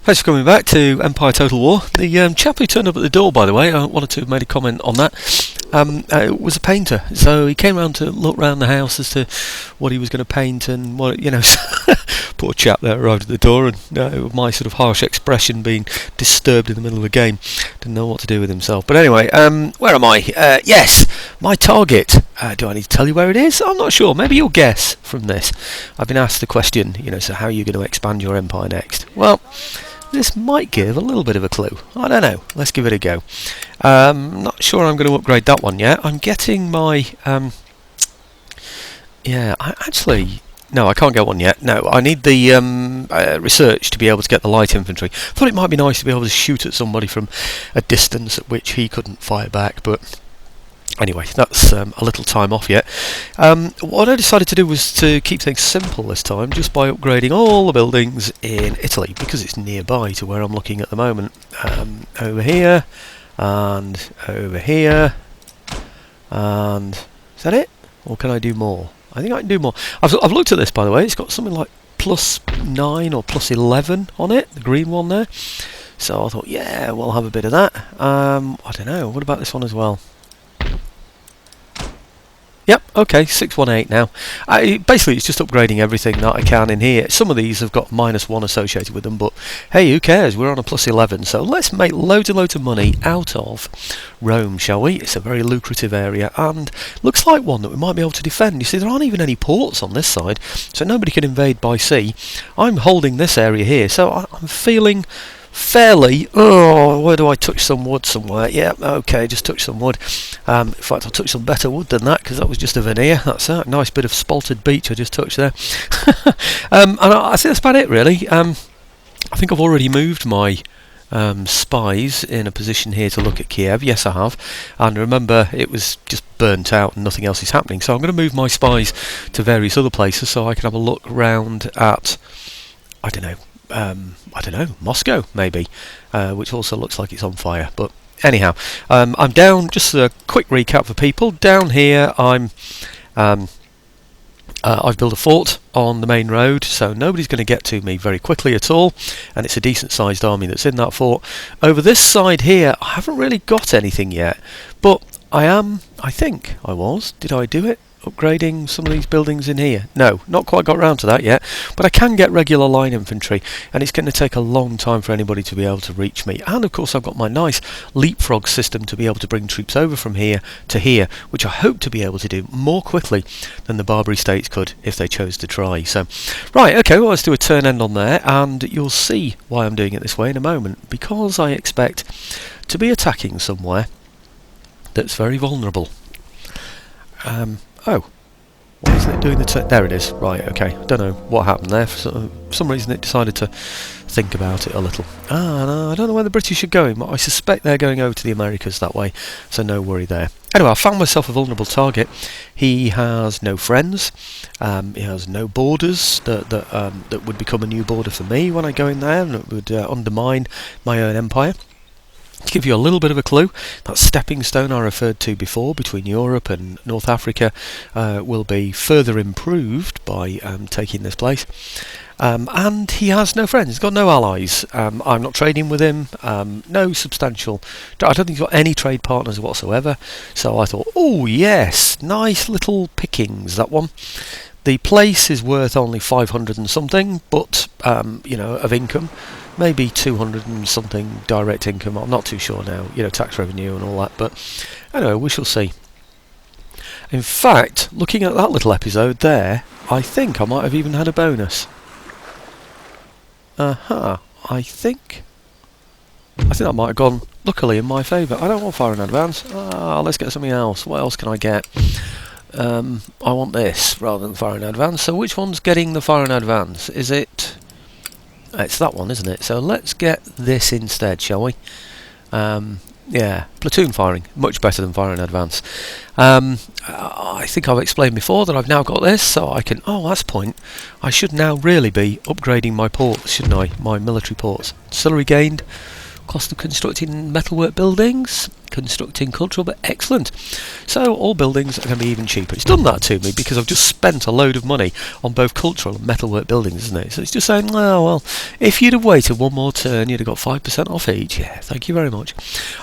Thanks for coming back to Empire Total War. The chap who turned up at the door, by the way, I wanted to have made a comment on that, was a painter. So he came round to look round the house as to what he was going to paint and what, poor chap there arrived at the door and with my sort of harsh expression being disturbed in the middle of a game, didn't know what to do with himself. But anyway, where am I? Yes, my target. Do I need to tell you where it is? I'm not sure. Maybe you'll guess from this. I've been asked the question, so how are you going to expand your empire next? Well, this might give a little bit of a clue. I don't know. Let's give it a go. Not sure I'm going to upgrade that one yet. I'm getting my... No, I can't get one yet. No, I need the research to be able to get the light infantry. Thought it might be nice to be able to shoot at somebody from a distance at which he couldn't fire back, but... Anyway, that's a little time off yet. What I decided to do was to keep things simple this time, just by upgrading all the buildings in Italy, because it's nearby to where I'm looking at the moment. Over here, and over here, and... Is that it? Or can I do more? I think I can do more. I've looked at this, by the way. It's got something like +9 or +11 on it, the green one there. So I thought, yeah, we'll have a bit of that. I don't know, what about this one as well? Yep, okay, 618 now. Basically, it's just upgrading everything that I can in here. Some of these have got -1 associated with them, but hey, who cares? We're on a +11, so let's make loads and loads of money out of Rome, shall we? It's a very lucrative area, and looks like one that we might be able to defend. You see, there aren't even any ports on this side, so nobody can invade by sea. I'm holding this area here, so I'm feeling... fairly... Oh, where do I touch some wood somewhere? Yeah, okay, just touch some wood. In fact, I'll touch some better wood than that, because that was just a veneer. That's a nice bit of spalted beech I just touched there. And I think that's about it, really. I think I've already moved my spies in a position here to look at Kiev. Yes, I have. And remember, it was just burnt out and nothing else is happening. So I'm going to move my spies to various other places so I can have a look round at... I don't know, Moscow maybe, which also looks like it's on fire. But anyhow, I'm down. Just a quick recap for people. Down here, I've built a fort on the main road, so nobody's going to get to me very quickly at all, and it's a decent-sized army that's in that fort. Over this side here, I haven't really got anything yet, but I think I was. Did I do it? Upgrading some of these buildings in here? No, not quite got round to that yet, but I can get regular line infantry, and it's going to take a long time for anybody to be able to reach me. And of course I've got my nice leapfrog system to be able to bring troops over from here to here, which I hope to be able to do more quickly than the Barbary states could if they chose to try. So, right, okay, well, let's do a turn end on there, and you'll see why I'm doing it this way in a moment, because I expect to be attacking somewhere that's very vulnerable. Oh, why isn't it doing the... There it is. Right, okay. I don't know what happened there. For some reason it decided to think about it a little. No, I don't know where the British are going, but I suspect they're going over to the Americas that way, so no worry there. Anyway, I found myself a vulnerable target. He has no friends. He has no borders that would become a new border for me when I go in there, and it would undermine my own empire. To give you a little bit of a clue, that stepping stone I referred to before between Europe and North Africa will be further improved by taking this place. And he has no friends, he's got no allies. I'm not trading with him, no substantial... I don't think he's got any trade partners whatsoever. So I thought, oh yes, nice little pickings, that one. The place is worth only 500 and something, but, of income. Maybe 200 and something direct income, I'm not too sure now, tax revenue and all that, but anyway, we shall see. In fact, looking at that little episode there, I think I might have even had a bonus. I think that might have gone, luckily, in my favour. I don't want fire in advance. Let's get something else. What else can I get? I want this rather than fire in advance, so which one's getting the fire in advance? Is it... It's that one, isn't it? So let's get this instead, shall we? Yeah, platoon firing, much better than fire in advance. I think I've explained before that I've now got this, so I can... Oh, that's the point. I should now really be upgrading my ports, shouldn't I? My military ports. Artillery gained. Cost of constructing metalwork buildings, constructing cultural, but excellent. So all buildings are going to be even cheaper. It's done that to me because I've just spent a load of money on both cultural and metalwork buildings, isn't it? So it's just saying, oh well, if you'd have waited one more turn, you'd have got 5% off each. Yeah, thank you very much.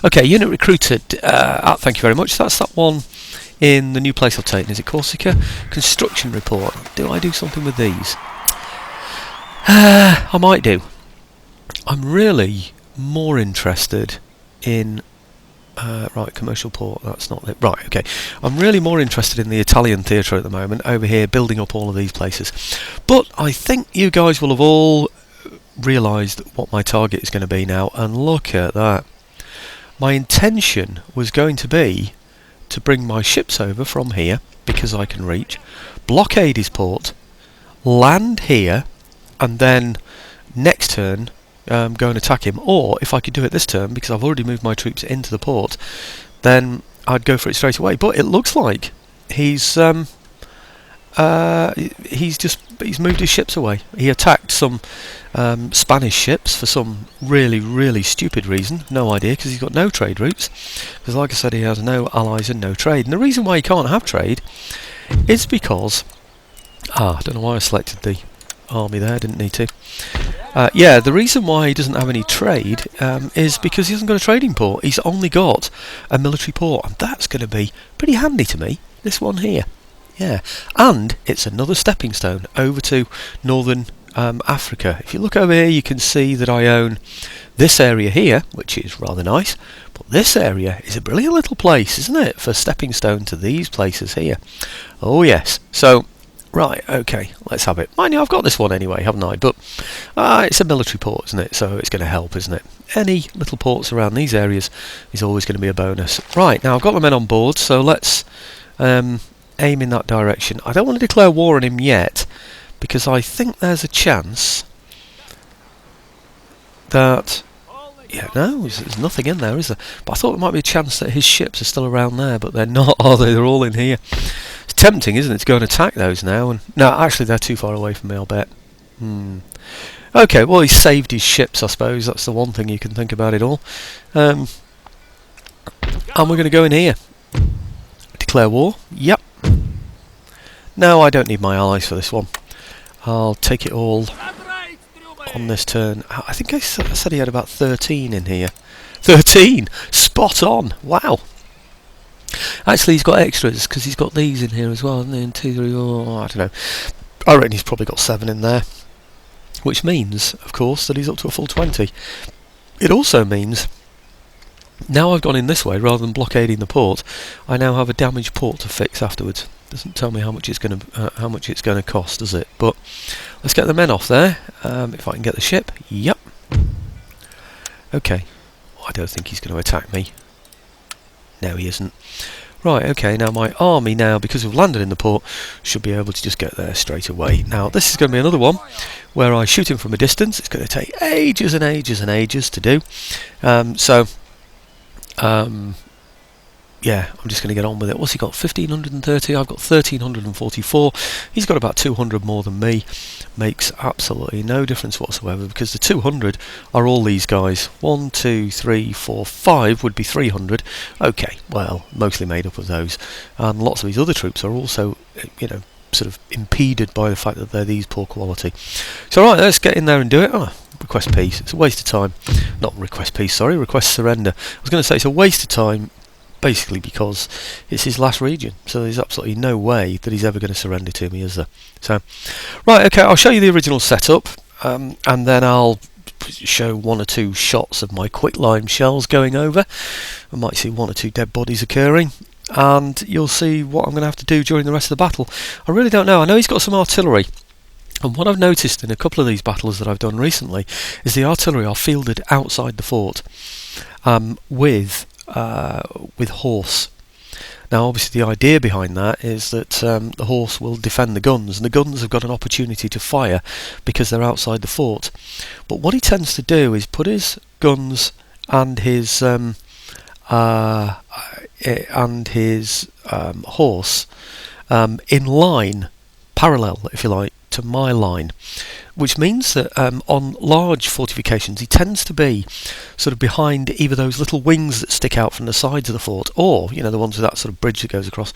Okay, unit recruited. Thank you very much. That's that one in the new place I've taken. Is it Corsica? Construction report. Do I do something with these? I might do. I'm really more interested in right, commercial port, that's not it. Right, okay. I'm really more interested in the Italian theatre at the moment, over here, building up all of these places. But I think you guys will have all realised what my target is going to be now, and look at that. My intention was going to be to bring my ships over from here, because I can reach, blockade his port, land here, and then next turn go and attack him, or if I could do it this turn because I've already moved my troops into the port, then I'd go for it straight away. But it looks like he's moved his ships away. He attacked some Spanish ships for some really stupid reason, no idea, because he's got no trade routes, because like I said, he has no allies and no trade. And the reason why he can't have trade is because I don't know why I selected the army there, didn't need to. Yeah, the reason why he doesn't have any trade is because he hasn't got a trading port. He's only got a military port, and that's going to be pretty handy to me, this one here. Yeah, and it's another stepping stone over to northern Africa. If you look over here, you can see that I own this area here, which is rather nice, but this area is a brilliant little place, isn't it, for stepping stone to these places here. Oh yes, so right, okay, let's have it. Mind you, I've got this one anyway, haven't I? But it's a military port, isn't it? So it's going to help, isn't it? Any little ports around these areas is always going to be a bonus. Right, now I've got the men on board, so let's aim in that direction. I don't want to declare war on him yet, because I think there's a chance that... Yeah, no, there's nothing in there, is there? But I thought there might be a chance that his ships are still around there, but they're not, are they? They're all in here. It's tempting, isn't it, to go and attack those now? And no, actually, they're too far away from me, I'll bet. Okay, well, he saved his ships, I suppose. That's the one thing you can think about it all. And we're going to go in here. Declare war. Yep. No, I don't need my allies for this one. I'll take it all on this turn. I think I said he had about 13 in here. 13! Spot on! Wow! Actually, he's got extras, because he's got these in here as well, hasn't he? And 2, 3, 4, I don't know. I reckon he's probably got 7 in there. Which means, of course, that he's up to a full 20. It also means, now I've gone in this way, rather than blockading the port, I now have a damaged port to fix afterwards. Doesn't tell me how much it's going to cost, does it? But let's get the men off there. If I can get the ship. Yep. Okay. Well, I don't think he's going to attack me. No, he isn't. Right. Okay. Now my army, because we've landed in the port, should be able to just get there straight away. Now this is going to be another one where I shoot him from a distance. It's going to take ages and ages and ages to do. Yeah, I'm just going to get on with it. What's he got? 1,530. I've got 1,344. He's got about 200 more than me. Makes absolutely no difference whatsoever, because the 200 are all these guys. 1, 2, 3, 4, 5 would be 300. Okay, well, mostly made up of those. And lots of these other troops are also, sort of impeded by the fact that they're these poor quality. So right, let's get in there and do it. Request peace. It's a waste of time. Not request peace, sorry. Request surrender. I was going to say it's a waste of time, basically because it's his last region, so there's absolutely no way that he's ever going to surrender to me, is there? So, right, okay, I'll show you the original setup, and then I'll show 1 or 2 shots of my quicklime shells going over. I might see 1 or 2 dead bodies occurring, and you'll see what I'm going to have to do during the rest of the battle. I really don't know. I know he's got some artillery, and what I've noticed in a couple of these battles that I've done recently is the artillery are fielded outside the fort with horse. Now obviously the idea behind that is that the horse will defend the guns, and the guns have got an opportunity to fire because they're outside the fort. But what he tends to do is put his guns and his horse in line, parallel if you like, to my line, which means that on large fortifications he tends to be sort of behind either those little wings that stick out from the sides of the fort, or the ones with that sort of bridge that goes across,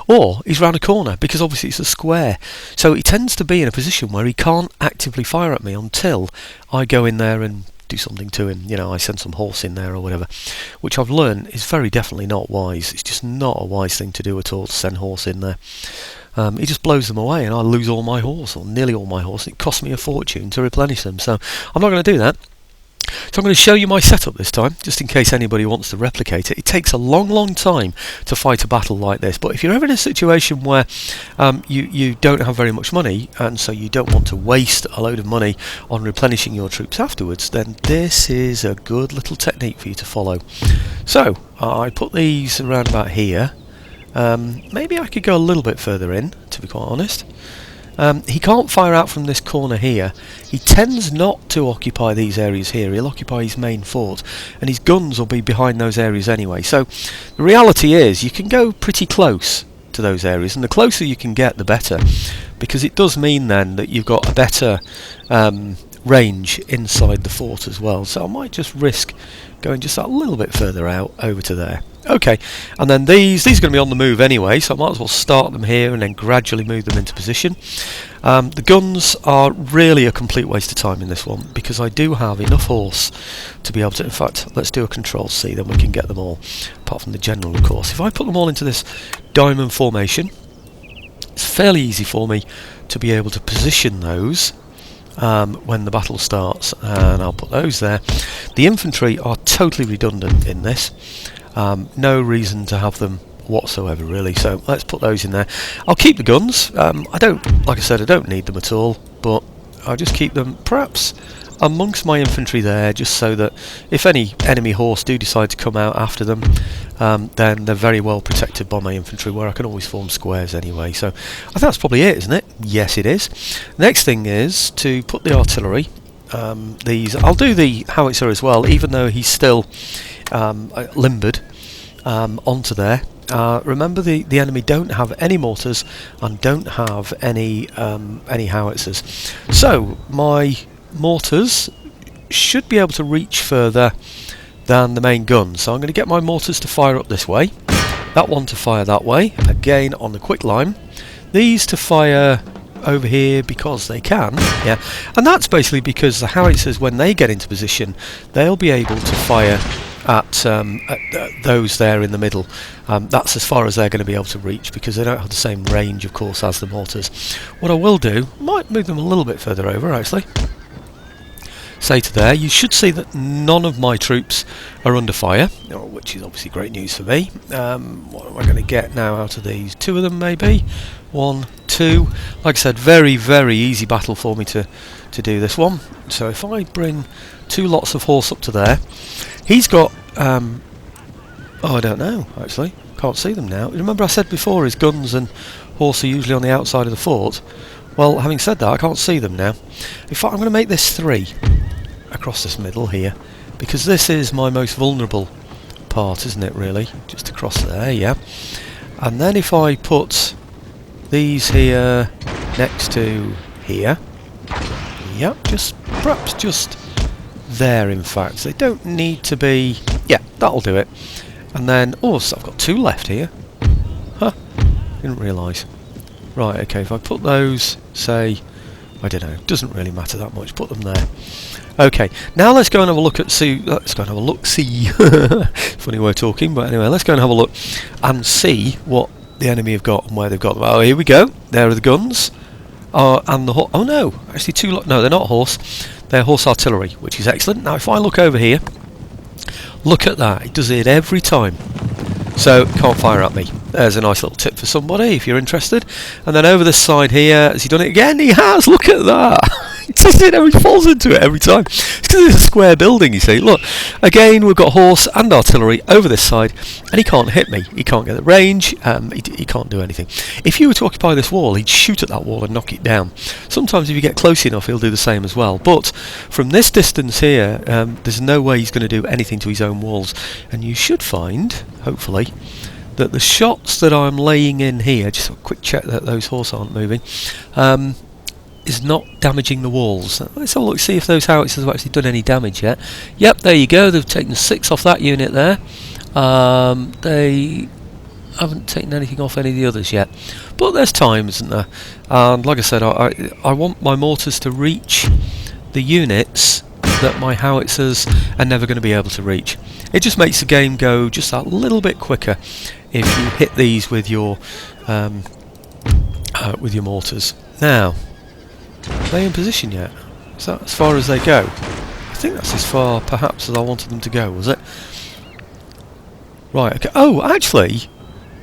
or he's round a corner, because obviously it's a square. So he tends to be in a position where he can't actively fire at me until I go in there and do something to him. I send some horse in there or whatever, which I've learned is very definitely not wise. It's just not a wise thing to do at all, to send horse in there. He just blows them away and I lose all my horse, or nearly all my horse. It costs me a fortune to replenish them, so I'm not going to do that. So I'm going to show you my setup this time, just in case anybody wants to replicate it. It takes a long time to fight a battle like this, but if you're ever in a situation where you don't have very much money, and so you don't want to waste a load of money on replenishing your troops afterwards, then this is a good little technique for you to follow. So I put these around about here. Maybe I could go a little bit further in, to be quite honest. He can't fire out from this corner here. He tends not to occupy these areas here. He'll occupy his main fort, and his guns will be behind those areas anyway. So the reality is you can go pretty close to those areas, and the closer you can get, the better, because it does mean then that you've got a better range inside the fort as well. So I might just risk going just a little bit further out over to there. Okay, and then these are going to be on the move anyway, so I might as well start them here and then gradually move them into position. The guns are really a complete waste of time in this one, because I do have enough horse to be able to, in fact, let's do a Control C, then we can get them all, apart from the general of course. If I put them all into this diamond formation, it's fairly easy for me to be able to position those when the battle starts, and I'll put those there. The infantry are totally redundant in this. No reason to have them whatsoever really, so let's put those in there. I'll keep the guns. Like I said, I don't need them at all, but I'll just keep them perhaps amongst my infantry there, just so that if any enemy horse do decide to come out after them, then they're very well protected by my infantry, where I can always form squares anyway. So I think that's probably it, isn't it? Yes, it is. Next thing is to put the artillery. I'll do the howitzer as well, even though he's still limbered onto there. Remember, the enemy don't have any mortars and don't have any howitzers, so my mortars should be able to reach further than the main gun. So I'm going to get my mortars to fire up this way, that one to fire that way, again on the quick line, these to fire over here because they can, yeah, and that's basically because the howitzers, when they get into position, they'll be able to fire at those there in the middle. That's as far as they're going to be able to reach, because they don't have the same range, of course, as the mortars. What I will do, might move them a little bit further over actually. Say to there, you should see that none of my troops are under fire, which is obviously great news for me. What am I going to get now out of these? 2 of them maybe? 1, 2. Like I said, very easy battle for me to do this one. So if I bring 2 lots of horse up to there, he's got oh, I don't know actually, can't see them now. Remember I said before his guns and horse are usually on the outside of the fort? Well, having said that, I can't see them now. In fact, I'm going to make this 3 across this middle here, because this is my most vulnerable part, isn't it really? Just across there, yeah. And then if I put these here next to here, yep, perhaps just there, in fact. They don't need to be, yeah, that'll do it. And then, oh, so I've got 2 left here. Huh, didn't realise. Right, okay, if I put those, say, I don't know, doesn't really matter that much, put them there. Okay, now let's go and have a look at see. Funny way of talking, but anyway, let's go and have a look and see what the enemy have got and where they've got them. Oh, here we go. There are the guns. And the oh no, actually no, they're not horse. They're horse artillery, which is excellent. Now if I look over here, look at that. It does it every time. So can't fire at me. There's a nice little tip for somebody if you're interested. And then over this side here, has he done it again? He has. Look at that. He does it. He falls into it every time. It's because it's a square building. You see. Look. Again, we've got horse and artillery over this side, and he can't hit me. He can't get the range. He can't do anything. If you were to occupy this wall, he'd shoot at that wall and knock it down. Sometimes if you get close enough, he'll do the same as well. But from this distance here, there's no way he's going to do anything to his own walls. And you should find, hopefully, that the shots that I'm laying in here, just a quick check that those horse aren't moving, is not damaging the walls. Let's have a look, see if those howitzers have actually done any damage yet. Yep, there you go, they've taken 6 off that unit there. They haven't taken anything off any of the others yet, but there's time, isn't there? And like I said, I want my mortars to reach the units that my howitzers are never going to be able to reach. It just makes the game go just that little bit quicker if you hit these with your mortars. Now, are they in position yet? Is that as far as they go? I think that's as far perhaps as I wanted them to go, was it? Right, okay. Oh, actually,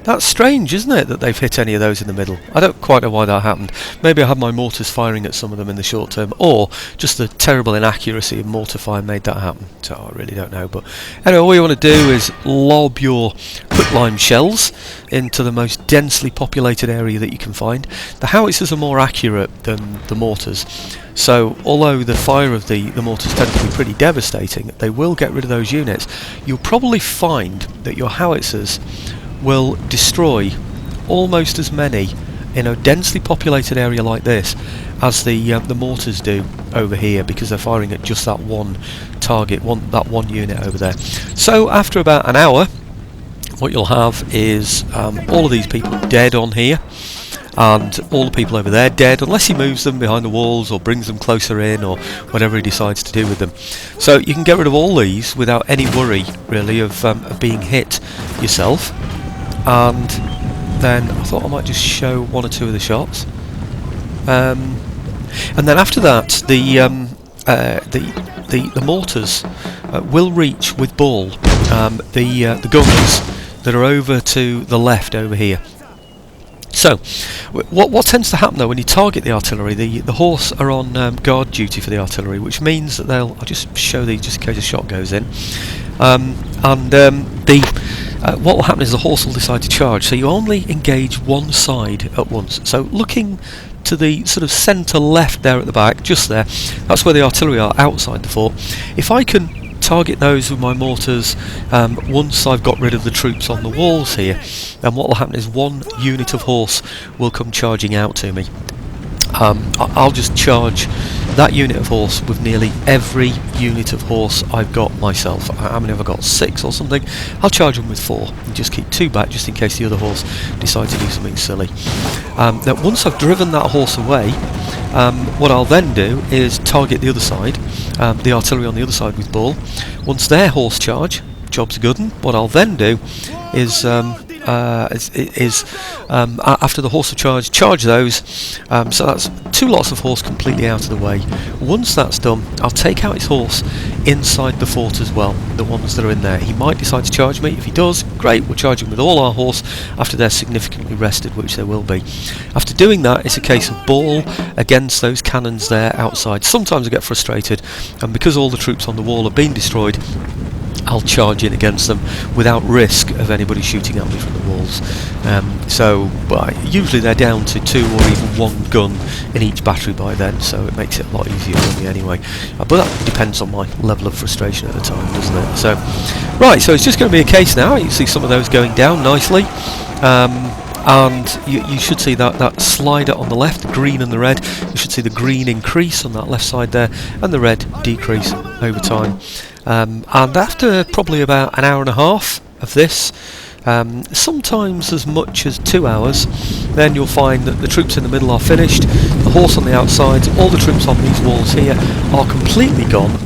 that's strange, isn't it, that they've hit any of those in the middle? I don't quite know why that happened. Maybe I had my mortars firing at some of them in the short term, or just the terrible inaccuracy of mortar fire made that happen. So I really don't know. But anyway, all you want to do is lob your quicklime shells into the most densely populated area that you can find. The howitzers are more accurate than the mortars. So, although the fire of the mortars tend to be pretty devastating, they will get rid of those units. You'll probably find that your howitzers will destroy almost as many in a densely populated area like this as the mortars do over here, because they're firing at just that one target, that one unit over there. So after about an hour, what you'll have is all of these people dead on here, and all the people over there dead, unless he moves them behind the walls or brings them closer in or whatever he decides to do with them. So you can get rid of all these without any worry really of being hit yourself. And then I thought I might just show one or two of the shots, and then after that the mortars will reach with ball the guns that are over to the left over here. So what tends to happen though when you target the artillery, the horse are on guard duty for the artillery, which means that I'll just show these just in case a shot goes in, what will happen is the horse will decide to charge, so you only engage one side at once. So looking to the sort of centre left there at the back, just there, that's where the artillery are outside the fort. If I can target those with my mortars once I've got rid of the troops on the walls here, then what will happen is one unit of horse will come charging out to me. I'll just charge that unit of horse with nearly every unit of horse I've got myself. How many have I got? 6 or something? I'll charge them with 4 and just keep 2 back just in case the other horse decides to do something silly. Now once I've driven that horse away, what I'll then do is target the other side, the artillery on the other side with ball. Once their horse charge, job's a good one. What I'll then do is after the horse have charge those, so that's 2 lots of horse completely out of the way. Once that's done, I'll take out his horse inside the fort as well, the ones that are in there. He might decide to charge me. If he does, great, we'll charge him with all our horse after they're significantly rested, which they will be. After doing that, it's a case of ball against those cannons there outside. Sometimes I get frustrated, and because all the troops on the wall have been destroyed, I'll charge in against them without risk of anybody shooting at me from the walls. But usually they're down to 2 or even 1 gun in each battery by then, so it makes it a lot easier for me anyway. But that depends on my level of frustration at the time, doesn't it? So, right, so it's just going to be a case now. You can see some of those going down nicely. And you should see that slider on the left, the green and the red. You should see the green increase on that left side there, and the red decrease over time. And after probably about an hour and a half of this, sometimes as much as 2 hours, then you'll find that the troops in the middle are finished, the horse on the outside, all the troops on these walls here are completely gone.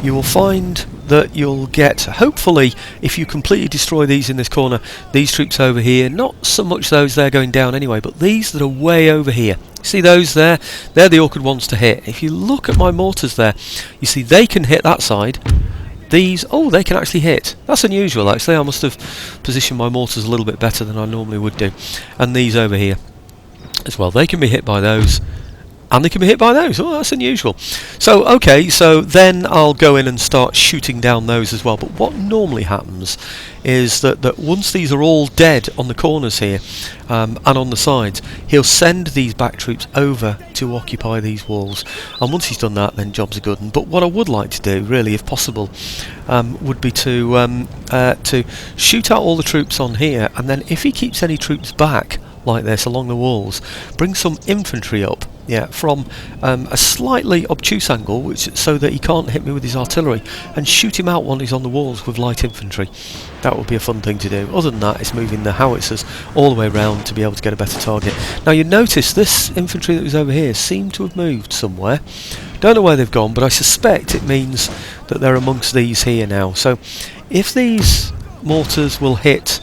You will find that you'll get, hopefully, if you completely destroy these in this corner, these troops over here, not so much those there going down anyway, but these that are way over here. See those there? They're the awkward ones to hit. If you look at my mortars there, you see they can hit that side. These, oh, they can actually hit. That's unusual actually. I must have positioned my mortars a little bit better than I normally would do. And these over here as well, they can be hit by those, and they can be hit by those. Oh, that's unusual. So okay, so then I'll go in and start shooting down those as well. But what normally happens is that once these are all dead on the corners here and on the sides, he'll send these back troops over to occupy these walls. And once he's done that, then jobs are good. But what I would like to do, really, if possible, would be to shoot out all the troops on here, and then if he keeps any troops back like this along the walls, bring some infantry up, yeah, from a slightly obtuse angle, so that he can't hit me with his artillery, and shoot him out while he's on the walls with light infantry. That would be a fun thing to do. Other than that, it's moving the howitzers all the way around to be able to get a better target. Now you notice this infantry that was over here seemed to have moved somewhere. Don't know where they've gone, but I suspect it means that they're amongst these here now. So if these mortars will hit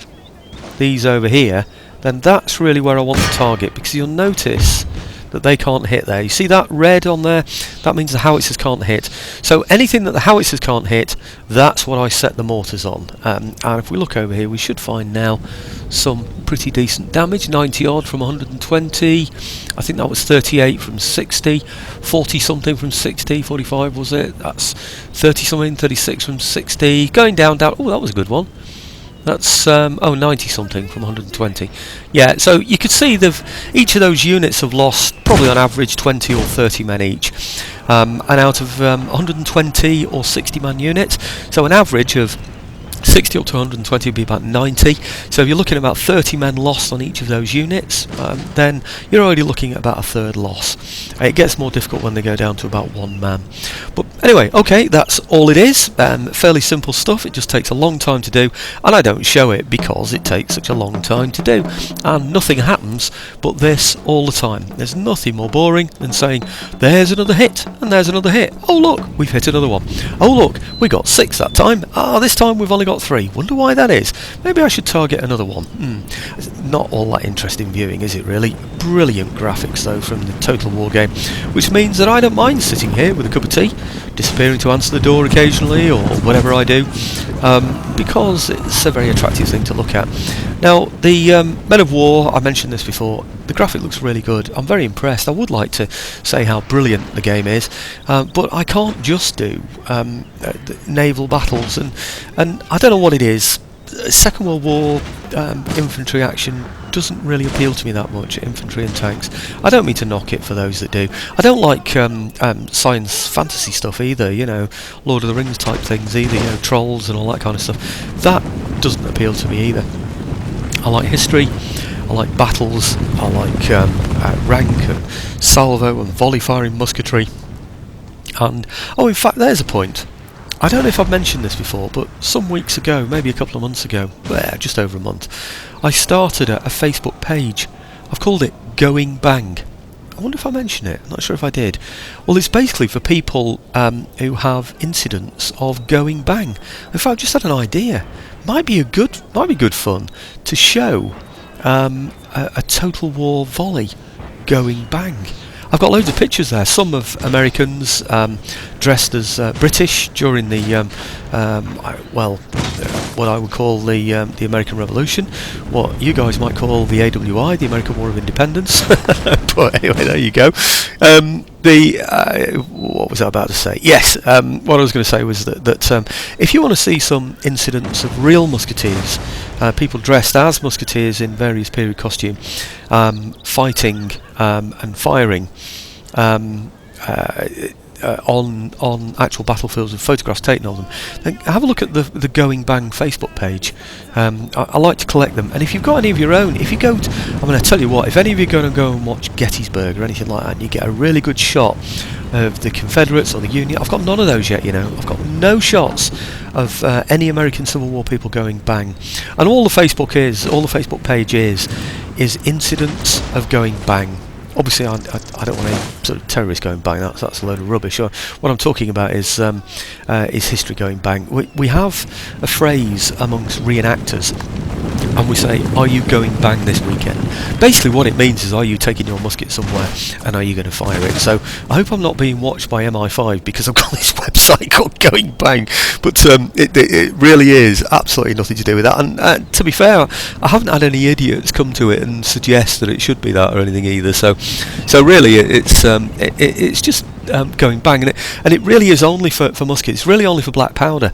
these over here, then that's really where I want to target, because you'll notice that they can't hit there. You see that red on there? That means the howitzers can't hit. So anything that the howitzers can't hit, that's what I set the mortars on. And if we look over here, we should find now some pretty decent damage. 90 odd from 120. I think that was 38 from 60. 40 something from 60. 45 was it? That's 30 something. 36 from 60. Going down. Oh, that was a good one. That's 90 something from 120. Yeah, so you could see each of those units have lost probably on average 20 or 30 men each, and out of 120 or 60 man units, so an average of 60 up to 120 would be about 90. So if you're looking at about 30 men lost on each of those units, then you're already looking at about a third loss. It gets more difficult when they go down to about one man. But anyway, okay, that's all it is. Fairly simple stuff. It just takes a long time to do, and I don't show it because it takes such a long time to do, and nothing happens but this all the time. There's nothing more boring than saying, there's another hit, and there's another hit. Oh look, we've hit another one. Oh look, we got 6 that time. This time we've only got 3. Wonder why that is. Maybe I should target another one. Not all that interesting viewing, is it really? Brilliant graphics though from the Total War game, which means that I don't mind sitting here with a cup of tea, disappearing to answer the door occasionally or whatever I do, because it's a very attractive thing to look at. Now the Men of War, I mentioned this before, the graphic looks really good. I'm very impressed. I would like to say how brilliant the game is, but I can't just do naval battles, and I don't know what it is. Second World War infantry action doesn't really appeal to me that much, infantry and tanks. I don't mean to knock it for those that do. I don't like science fantasy stuff either, you know, Lord of the Rings type things either, you know, trolls and all that kind of stuff. That doesn't appeal to me either. I like history, I like battles, I like rank and salvo and volley firing musketry. And, oh, in fact, there's a point. I don't know if I've mentioned this before, but some weeks ago, maybe a couple of months ago, just over a month, I started a Facebook page. I've called it Going Bang. I wonder if I mentioned it. I'm not sure if I did. Well, it's basically for people who have incidents of going bang. In fact, I've just had an idea. Might be good fun to show a Total War volley going bang. I've got loads of pictures there, some of Americans dressed as British during the, what I would call the American Revolution, what you guys might call the AWI, the American War of Independence. But anyway, there you go. What was I about to say? Yes, what I was going to say was that if you want to see some incidents of real musketeers, people dressed as musketeers in various period costume, fighting and firing on actual battlefields with photographs taken of them, then have a look at the Going Bang Facebook page. I like to collect them, and if you've got any of your own, if you go to, I'm going to tell you what, if any of you are going to go and watch Gettysburg or anything like that, and you get a really good shot of the Confederates or the Union, I've got none of those yet, you know, I've got no shots of any American Civil War people going bang, and all the Facebook page is incidents of going bang. Obviously, I don't want any sort of terrorists going bang. That's a load of rubbish. What I'm talking about is history going bang. We have a phrase amongst reenactors, and we say, "Are you going bang this weekend?" Basically, what it means is, are you taking your musket somewhere, and are you going to fire it? So I hope I'm not being watched by MI5 because I've got this website called Going Bang. But it really is absolutely nothing to do with that. And to be fair, I haven't had any idiots come to it and suggest that it should be that or anything either. So really, it's just going bang, and it really is only for muskets. It's really only for black powder,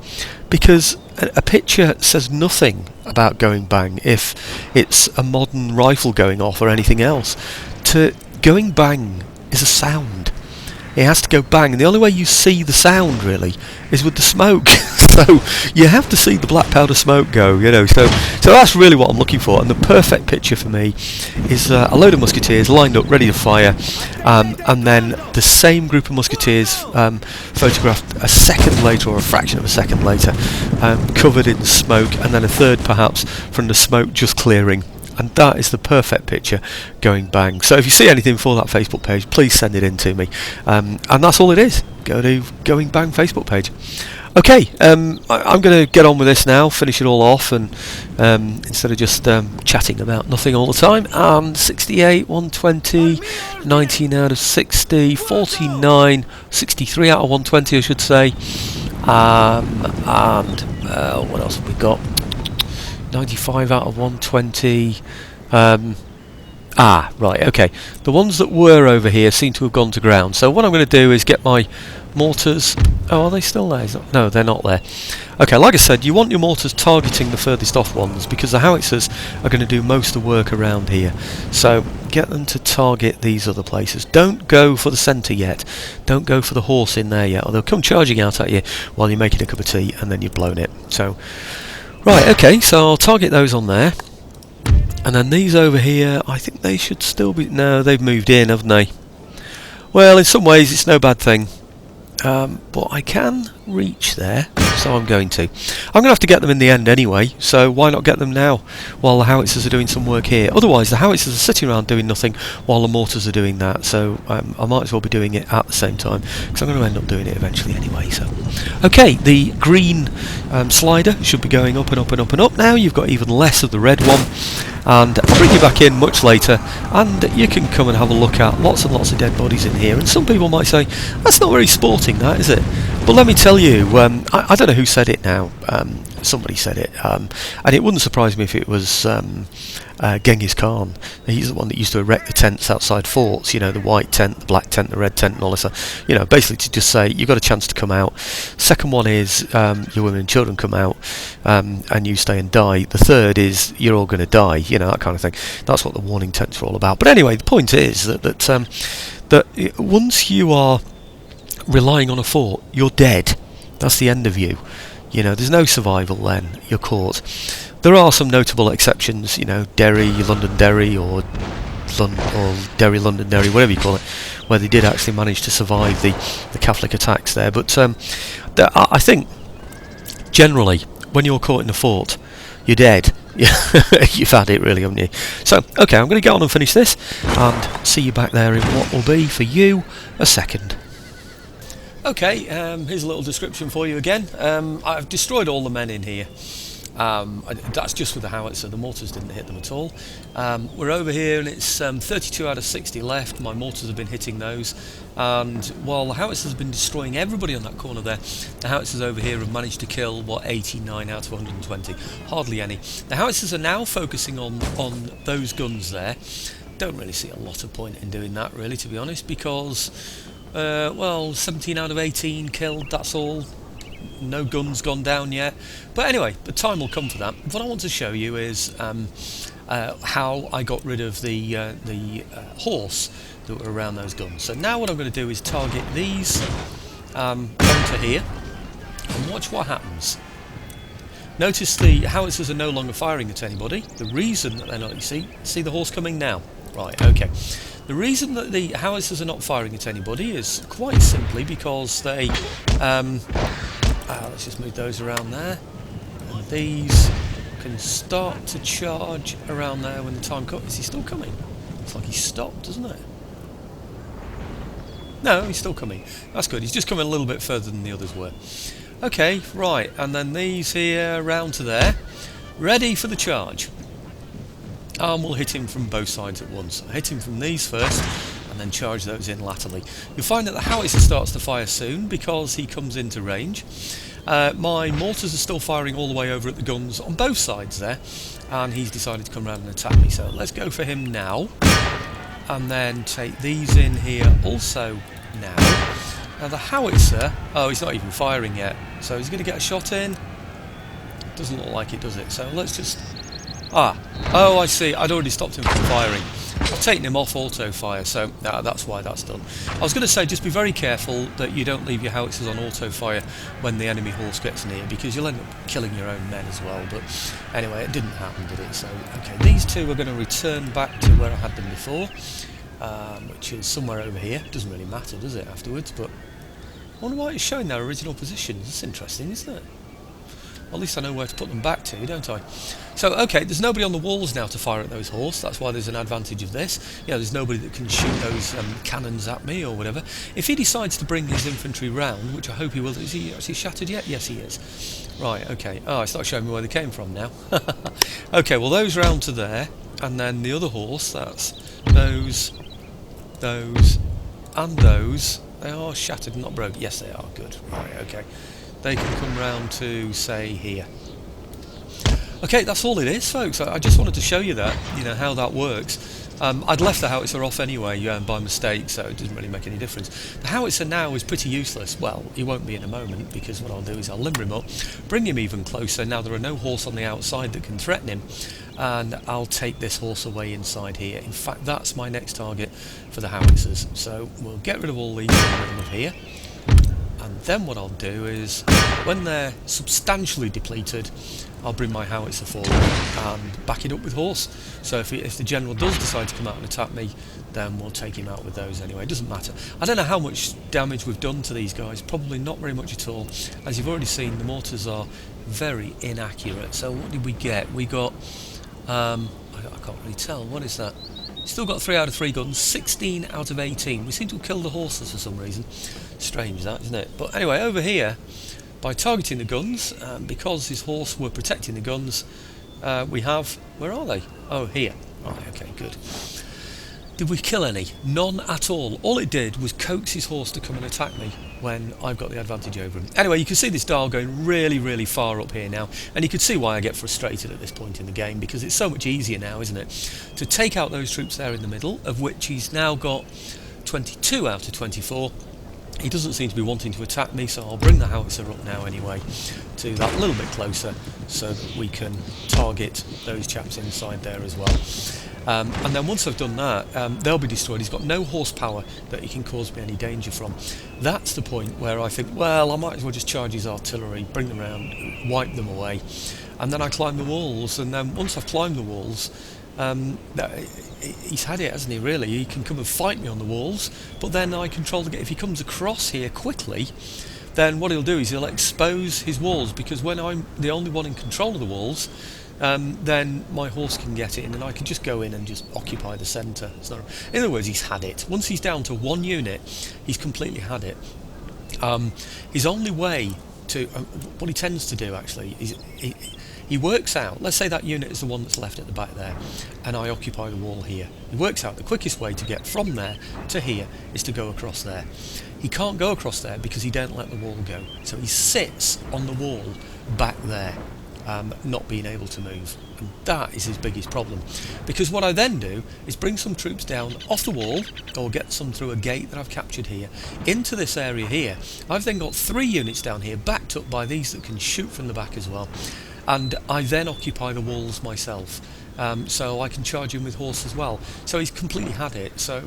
because a picture says nothing about going bang if it's a modern rifle going off or anything else. Going bang is a sound. It has to go bang, and the only way you see the sound really is with the smoke. So you have to see the black powder smoke go, you know. So that's really what I'm looking for. And the perfect picture for me is a load of musketeers lined up, ready to fire, and then the same group of musketeers photographed a second later, or a fraction of a second later, covered in smoke, and then a third perhaps from the smoke just clearing. And that is the perfect picture going bang. So if you see anything for that Facebook page, please send it in to me. And that's all it is. Go to Going Bang Facebook page. Okay, I'm going to get on with this now, finish it all off, and instead of just chatting about nothing all the time. And 68, 120, 19 out of 60, 49, 63 out of 120 I should say. And what else have we got? 95 out of 120. Right, okay. The ones that were over here seem to have gone to ground. So what I'm going to do is get my mortars. Oh, are they still there? No, they're not there. Okay, like I said, you want your mortars targeting the furthest off ones, because the howitzers are going to do most of the work around here. So get them to target these other places. Don't go for the centre yet. Don't go for the horse in there yet, or they'll come charging out at you while you're making a cup of tea, and then you've blown it. So, right, okay, so I'll target those on there. And then these over here, I think they should still be... No, they've moved in, haven't they? Well, in some ways it's no bad thing. But I can reach there, so I'm going to. I'm going to have to get them in the end anyway, so why not get them now while the howitzers are doing some work here? Otherwise the howitzers are sitting around doing nothing while the mortars are doing that, so I might as well be doing it at the same time, because I'm going to end up doing it eventually anyway. So, okay, the green slider should be going up and up and up and up now. You've got even less of the red one, and I'll bring you back in much later, and you can come and have a look at lots and lots of dead bodies in here. And some people might say, that's not very sporting, that, is it? But let me tell you, I don't know who said it now. Somebody said it, and it wouldn't surprise me if it was Genghis Khan. He's the one that used to erect the tents outside forts, you know, the white tent, the black tent, the red tent, and all this stuff. You know, basically to just say, you've got a chance to come out. Second one is your women and children come out, and you stay and die. The third is you're all going to die, you know, that kind of thing. That's what the warning tents are all about. But anyway, the point is that once you are relying on a fort, you're dead. That's the end of you. You know, there's no survival then. You're caught. There are some notable exceptions, you know, Derry, London Derry, or Derry, London Derry, whatever you call it, where they did actually manage to survive the Catholic attacks there. But I think, generally, when you're caught in a fort, you're dead. You've had it, really, haven't you? So, okay, I'm going to get on and finish this, and see you back there in what will be, for you, a second. Okay, here's a little description for you again. I've destroyed all the men in here. That's just with the howitzer, the mortars didn't hit them at all. We're over here and it's 32 out of 60 left. My mortars have been hitting those, and while the howitzers have been destroying everybody on that corner there, the howitzers over here have managed to kill, what, 89 out of 120, hardly any. The howitzers are now focusing on those guns there. Don't really see a lot of point in doing that, really, to be honest, because well, 17 out of 18 killed, that's all. No guns gone down yet. But anyway, the time will come for that. What I want to show you is how I got rid of the horse that were around those guns. So now what I'm going to do is target these onto here, and watch what happens. Notice the howitzers are no longer firing at anybody. The reason that they're not, you see the horse coming now? Right, okay. The reason that the howitzers are not firing at anybody is quite simply because they... let's just move those around there. And these can start to charge around there when the time comes. Is he still coming? It's like he's stopped, doesn't it? No, he's still coming. That's good. He's just coming a little bit further than the others were. Okay, right. And then these here round to there. Ready for the charge. And we'll hit him from both sides at once. I'll hit him from these first, and then charge those in latterly. You'll find that the howitzer starts to fire soon because he comes into range. My mortars are still firing all the way over at the guns on both sides there, and he's decided to come around and attack me. So let's go for him now, and then take these in here also now. Now the howitzer, oh, he's not even firing yet, so he's going to get a shot in. Doesn't look like it, does it? So let's just... oh, I see, I'd already stopped him from firing. I've taken him off auto fire, so that's why that's done. I was going to say, just be very careful that you don't leave your howitzers on auto fire when the enemy horse gets near, because you'll end up killing your own men as well. But anyway, it didn't happen, did it? So okay, these two are going to return back to where I had them before, which is somewhere over here. Doesn't really matter, does it, afterwards? But I wonder why it's showing their original positions. That's interesting, isn't it? Well, at least I know where to put them back to, don't I? So, okay, there's nobody on the walls now to fire at those horse. That's why there's an advantage of this. You know, there's nobody that can shoot those cannons at me or whatever. If he decides to bring his infantry round, which I hope he will, is he actually shattered yet? Yes, he is. Right, okay. Oh, it's not showing me where they came from now. Okay, well, those round to there, and then the other horse, that's those, and those. They are shattered, not broken. Yes, they are. Good. Right, okay. They can come round to, say, here. Okay, that's all it is, folks. I just wanted to show you that, you know, how that works. I'd left the howitzer off anyway by mistake, so it doesn't really make any difference. The howitzer now is pretty useless. Well, he won't be in a moment, because what I'll do is I'll limber him up, bring him even closer. Now there are no horse on the outside that can threaten him, and I'll take this horse away inside here. In fact, that's my next target for the howitzers. So we'll get rid of all these in the middle of here. And then what I'll do is, when they're substantially depleted, I'll bring my howitzer forward and back it up with horse. So if the general does decide to come out and attack me, then we'll take him out with those anyway. It doesn't matter. I don't know how much damage we've done to these guys. Probably not very much at all. As you've already seen, the mortars are very inaccurate. So what did we get? We got... I can't really tell. What is that? Still got 3 out of 3 guns, 16 out of 18. We seem to have killed the horses for some reason. Strange that, isn't it? But anyway, over here, by targeting the guns, because his horse were protecting the guns, we have... Where are they? Oh, here. Right, okay, good. Did we kill any? None at all. All it did was coax his horse to come and attack me when I've got the advantage over him. Anyway, you can see this dial going really, really far up here now, and you can see why I get frustrated at this point in the game, because it's so much easier now, isn't it, to take out those troops there in the middle, of which he's now got 22 out of 24. He doesn't seem to be wanting to attack me, so I'll bring the howitzer up now anyway to that little bit closer, so that we can target those chaps inside there as well. And then once I've done that, they'll be destroyed. He's got no horsepower that he can cause me any danger from. That's the point where I think, well, I might as well just charge his artillery, bring them around, wipe them away, and then I climb the walls. And then once I've climbed the walls, he's had it, hasn't he, really? He can come and fight me on the walls, but then I control the gate. If he comes across here quickly, then what he'll do is he'll expose his walls, because when I'm the only one in control of the walls, then my horse can get in and I can just go in and just occupy the centre. In other words, he's had it. Once he's down to 1 unit, he's completely had it. His only way to... what he tends to do, actually, is he works out... Let's say that unit is the one that's left at the back there, and I occupy the wall here. He works out the quickest way to get from there to here is to go across there. He can't go across there because he don't let the wall go. So he sits on the wall back there, not being able to move, and that is his biggest problem, because what I then do is bring some troops down off the wall, or get some through a gate that I've captured here, into this area here. I've then got 3 units down here, backed up by these that can shoot from the back as well, and I then occupy the walls myself. So I can charge him with horse as well. So he's completely had it. So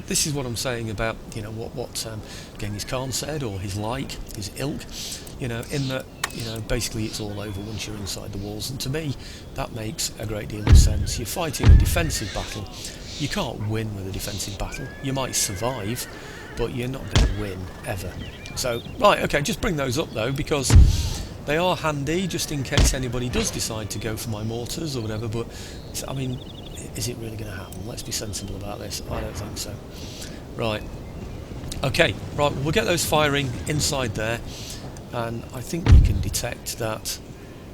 this is what I'm saying about, you know, what Genghis Khan said, or his like, his ilk, you know, in that, you know, basically it's all over once you're inside the walls. And to me, that makes a great deal of sense. You're fighting a defensive battle. You can't win with a defensive battle. You might survive, but you're not going to win, ever. So, right, okay, just bring those up, though, because they are handy, just in case anybody does decide to go for my mortars or whatever, but, I mean, is it really going to happen? Let's be sensible about this. I don't think so. Right. Okay, right, we'll get those firing inside there, and I think you can detect that...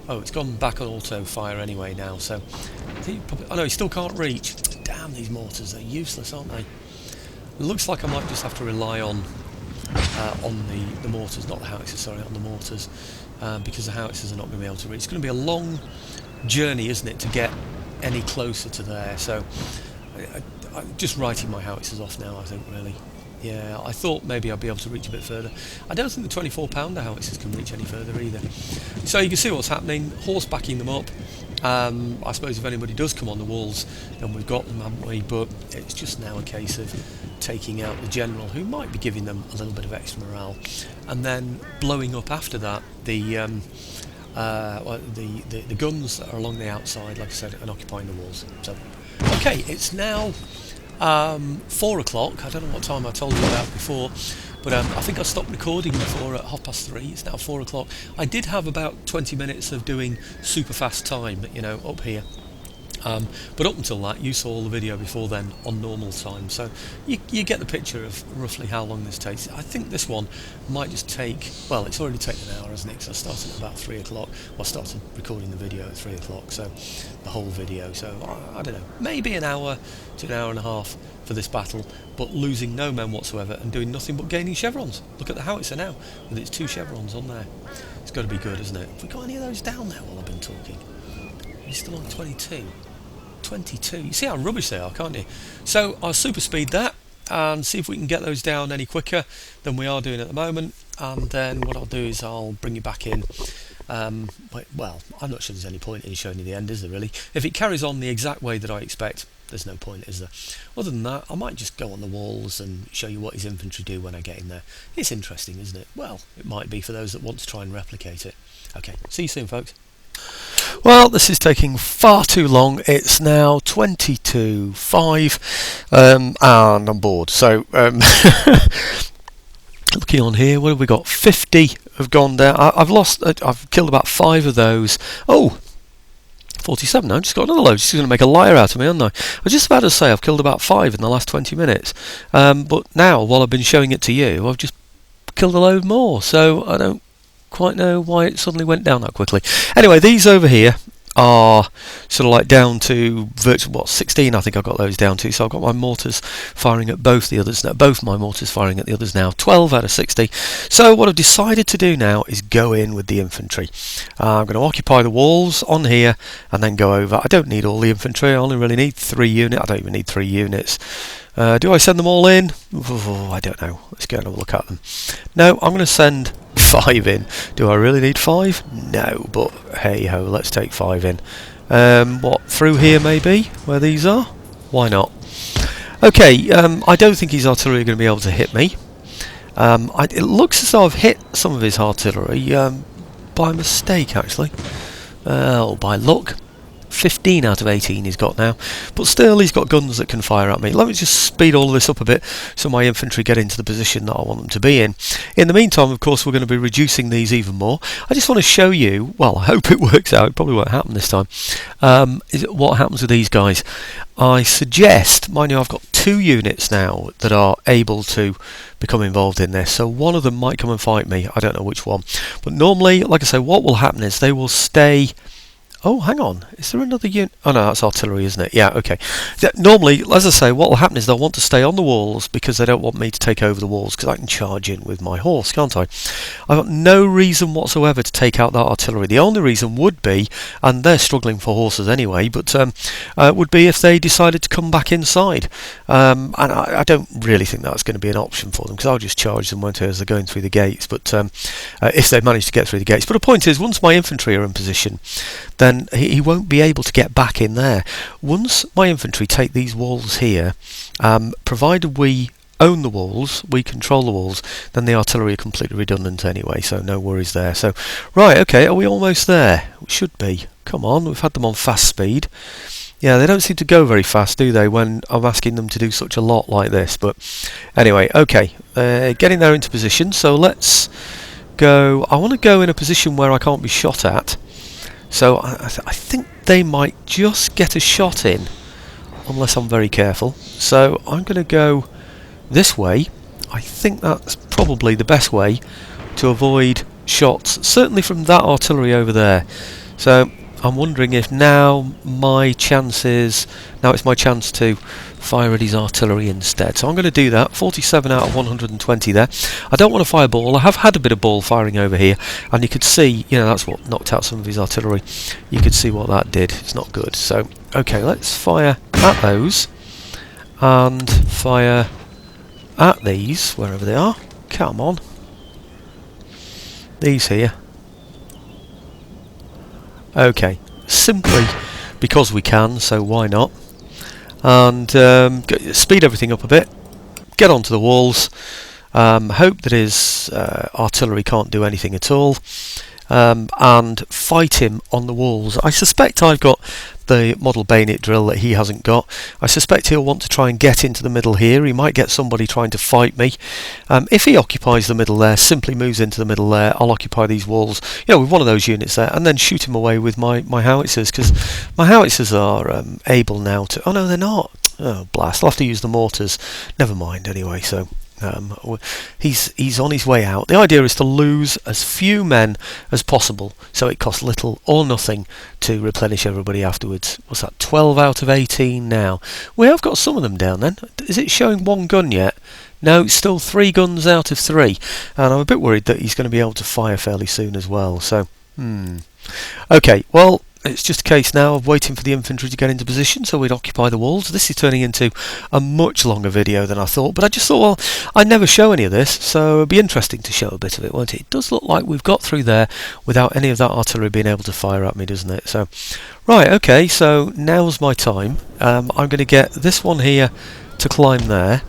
Oh, it's gone back on auto fire anyway now, so... I think probably... Oh no, he still can't reach. Damn, these mortars, they're useless, aren't they? It looks like I might just have to rely on the mortars, not the howitzers, sorry, on the mortars, because the howitzers are not going to be able to reach. It's going to be a long journey, isn't it, to get any closer to there, so I'm just writing my howitzers off now, I think, really. Yeah, I thought maybe I'd be able to reach a bit further. I don't think the 24-pounder howitzers can reach any further either. So you can see what's happening, horse backing them up, I suppose if anybody does come on the walls, then we've got them, haven't we? But it's just now a case of taking out the general, who might be giving them a little bit of extra morale, and then blowing up after that the guns that are along the outside, like I said, and occupying the walls. So, okay, it's now 4 o'clock. I don't know what time I told you about before, but I think I stopped recording before at 3:30. It's now 4 o'clock. I did have about 20 minutes of doing super fast time, you know, up here. But up until that, you saw the video before then on normal time, so you get the picture of roughly how long this takes. I think this one might just take, well, it's already taken an hour, hasn't it? Because I started at about 3 o'clock. Well, I started recording the video at 3 o'clock, so the whole video. So I don't know, maybe an hour to an hour and a half for this battle, but losing no men whatsoever and doing nothing but gaining chevrons. Look at the howitzer now, with its 2 chevrons on there. It's got to be good, isn't it? Have we got any of those down there while I've been talking? He's still on 22. 22. You see how rubbish they are, can't you? So I'll super speed that and see if we can get those down any quicker than we are doing at the moment. And then what I'll do is I'll bring you back in. Well, I'm not sure there's any point in showing you the end, is there really? If it carries on the exact way that I expect, there's no point, is there? Other than that, I might just go on the walls and show you what his infantry do when I get in there. It's interesting, isn't it? Well, it might be for those that want to try and replicate it. Okay, see you soon, folks. Well, this is taking far too long. It's now 22:05, and I'm bored. So, looking on here, what have we got? 50 have gone down. I've killed about 5 of those. Oh, 47 now. I've just got another load. She's going to make a liar out of me, aren't I? I was just about to say I've killed about 5 in the last 20 minutes. But now, while I've been showing it to you, I've just killed a load more. So I don't quite know why it suddenly went down that quickly. Anyway, these over here are sort of like down to virtual 16. I think I got those down to. So I've got my mortars firing at both the others now. Both my mortars firing at the others now. 12 out of 60. So what I've decided to do now is go in with the infantry. I'm going to occupy the walls on here and then go over. I don't need all the infantry. I only really need 3 units. I don't even need 3 units. Do I send them all in? Oh, I don't know. Let's go and have a look at them. No, I'm going to send 5 in. Do I really need 5? No, but hey ho, let's take 5 in. What, through here maybe, where these are? Why not? Okay, I don't think his artillery are going to be able to hit me. It looks as though I've hit some of his artillery by mistake, actually. Oh, by luck. 15 out of 18 he's got now, but still he's got guns that can fire at me. Let me just speed all of this up a bit so my infantry get into the position that I want them to be in. In the meantime, of course, we're going to be reducing these even more. I just want to show you, well, I hope it works out, it probably won't happen this time, is what happens with these guys. I suggest, mind you, I've got 2 units now that are able to become involved in this, so one of them might come and fight me. I don't know which one, but normally, like I say, what will happen is they will stay. Oh, hang on. Is there another unit? Oh, no, that's artillery, isn't it? Yeah, okay. Normally, as I say, what will happen is they'll want to stay on the walls because they don't want me to take over the walls because I can charge in with my horse, can't I? I've got no reason whatsoever to take out that artillery. The only reason would be, and they're struggling for horses anyway, but would be if they decided to come back inside. And I don't really think that's going to be an option for them because I'll just charge them, won't I, as they're going through the gates. But if they manage to get through the gates. But the point is, once my infantry are in position, then he won't be able to get back in there. Once my infantry take these walls here, provided we own the walls, we control the walls, then the artillery are completely redundant anyway, so no worries there. So, right, okay, are we almost there? We should be. Come on, we've had them on fast speed. Yeah, they don't seem to go very fast, do they, when I'm asking them to do such a lot like this. But anyway, okay, getting there into position, so let's go. I want to go in a position where I can't be shot at. So I think they might just get a shot in, unless I'm very careful. So I'm going to go this way. I think that's probably the best way to avoid shots, certainly from that artillery over there. So I'm wondering if now it's my chance to fire at his artillery instead. So I'm going to do that. 47 out of 120 there. I don't want to fire ball. I have had a bit of ball firing over here, and you could see, you know, that's what knocked out some of his artillery. You could see what that did. It's not good. So, okay, let's fire at those, and fire at these, wherever they are. Come on. These here. Okay, simply because we can, so why not? And speed everything up a bit, get onto the walls, hope that his artillery can't do anything at all, and fight him on the walls. I suspect I've got the model bayonet drill that he hasn't got. I suspect he'll want to try and get into the middle here. He might get somebody trying to fight me. If he occupies the middle there, simply moves into the middle there, I'll occupy these walls, with one of those units there, and then shoot him away with my howitzers, because my howitzers are able now to... Oh no, they're not. Oh blast, I'll have to use the mortars. Never mind anyway, so... he's on his way out. The idea is to lose as few men as possible, so it costs little or nothing to replenish everybody afterwards. What's that, 12 out of 18 now? We have got some of them down then. Is it showing one gun yet? No, it's still 3 guns out of 3, and I'm a bit worried that he's going to be able to fire fairly soon as well, so okay, well, it's just a case now of waiting for the infantry to get into position so we'd occupy the walls. This is turning into a much longer video than I thought, but I just thought, well, I never show any of this, so it'd be interesting to show a bit of it, won't it? It does look like we've got through there without any of that artillery being able to fire at me, doesn't it? So, right, okay, so now's my time. I'm going to get this one here to climb there,